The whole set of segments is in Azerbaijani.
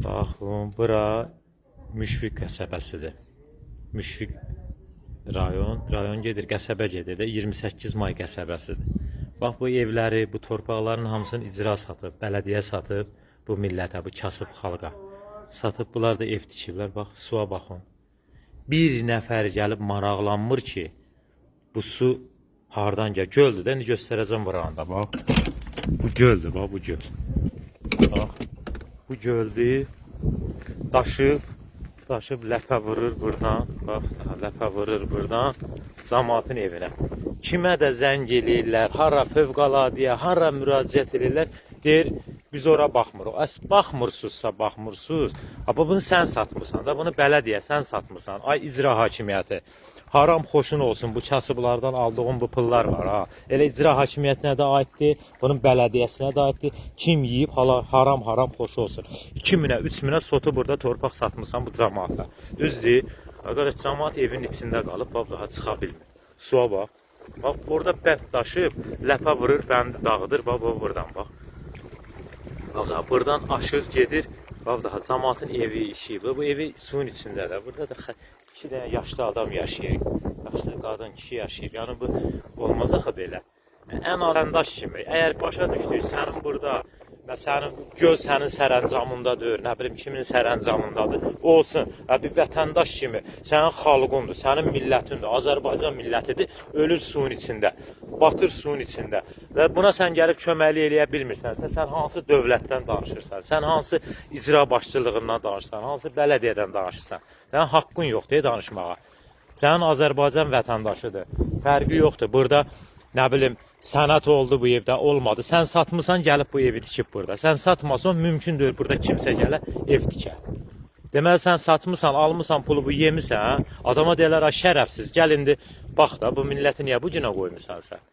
Baxın, bura Müşfiq qəsəbəsidir. Müşfiq rayon gedir, qəsəbə gedir də 28 may qəsəbəsidir. Bax bu evləri, bu torpaqların hamısını icra satıb, bələdiyyə satıb bu millətə, bu kasıb xalqa. Satıb bunlar da ev tikiblər. Bax suya baxın. Bir nəfər gəlib maraqlanmır ki, bu su hardan gəlir? Göldür də, indi göstərəcəm buranı da. Bax. Bu göldür, bax bu göl. Bax. Bu göldür. Daşıb ləpə vurur buradan. Bax, ləpə vurur buradan cəmaatın evinə. Kimə də zəng eləyirlər, hara fövqəladiyə, hara müraciət eləyirlər, deyir, biz ora baxmırıq. Baxmırsınızsa baxmırsınız. Bunu sən satmırsan da, bunu bələdiyyə sən satmırsan. Ay icra hakimiyyəti, haram xoşun olsun, bu kasıblardan aldığın bu pullar var ha. Elə icra hakimiyyətinə də aiddir, bunun bələdiyyəsinə də aiddir. Kim yiyib haram xoş olsun. 2000-ə, 3000-ə sotu burada torpaq satmırsan bu cəmaata. Düzdür? Arkadaş, cəmaat evin içində qalıb, daha çıxa bilmir. Suya bax. Bax, orada bənd daşıb, ləpə vurur, bəndi dağıdır, bax, buradan bax. Bax, buradan aşır, gedir, bax, daha cəmaatın evi, işi, bu evi suyun içindədir. Burada da 2 dənə yaşlı adam yaşayır, yaşlı qadın, kişi yaşayır. Yəni, bu olmaz axı belə. Ən vətəndaş kimi, əgər başa düşdük, sənin burada, sənin göz sənin sərəncamındadır, nə bilim kimin sərəncamındadır, olsun, bir vətəndaş kimi, sənin xalqundur, sənin millətindir, Azərbaycan millətidir, ölür suyun içində, batır suyun içində və buna sən gəlib köməkli eləyə bilmirsənsə, sən hansı dövlətdən danışırsan, sən hansı icra başçılığından danışırsan, hansı bələdiyyədən danışırsan, sənin haqqın yoxdur danışmağa, sənin Azərbaycan vətəndaşıdır, fərqi yoxdur, burada nə bilim, sənət oldu bu evdə, olmadı. Sən satmısan, gəlib bu evi tikib burada. Sən satmasan, mümkün deyil, burada kimsə gələ ev tikə. Deməli, sən satmısan, almısan, pulu bu yemirsən, adama deyirlər, şərəfsiz, gəl indi, bax da, bu milləti niyə bu günə qoymusan sən?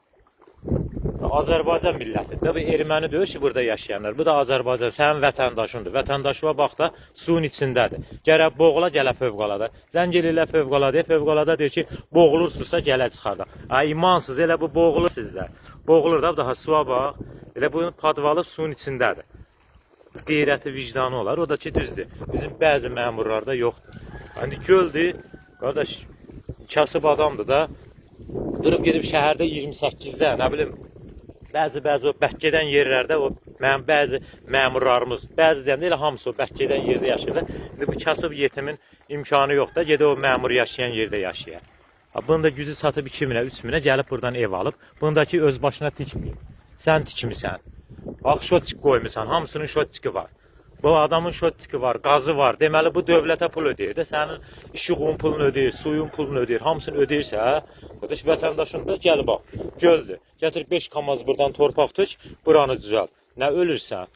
Azərbaycan millətidir. Bu erməni deyir ki, burada yaşayanlar. Bu da Azərbaycan, sənin vətəndaşındır. Vətəndaşına bax da, suyun içindədir. Gərək boğula, gələ fövqəlada. Zəng eləyirlər fövqəladəyə, fövqəlada deyir ki, boğulursunuzsa, gələ çıxarda. İmansız, elə bu boğulur sizdə. Boğulur da, daha suya bax. Elə bunu padvalıb suyun içindədir. Qeyrəti, vicdanı olar. O da ki, düzdür. Bizim bəzi məmurlarda yoxdur. İndi göldür, qardaş, kasıb adamdır da, durub gedib şəhərdə 28-də, nə bilim, bəzi o bəhkədən yerlərdə, mənim bəzi məmurlarımız, bəzi deyəndə elə hamısı o bəhkədən yerdə yaşayırlar. İndi bu kasıb yetimin imkanı yox da, gedə o məmur yaşayan yerdə yaşayır. Bunu da gücü satıb 2000-ə, 3000-ə gəlib buradan ev alıb, bundakı öz başına tikməyib. Sən tikmisən. Bax, şotçik qoymusan, hamısının şotçiki var. Bu adamın şotçiki var, qazı var. Deməli, bu dövlətə pul ödəyir də, sənin işığın pulunu ödəyir, suyun pulunu ödəyir, hamısını ödəyirsə, qardaş, vətəndaşın da gəl bax, göldür. Gətir 5 kamaz buradan torpaq tök, buranı düzəlt. Nə ölürsən?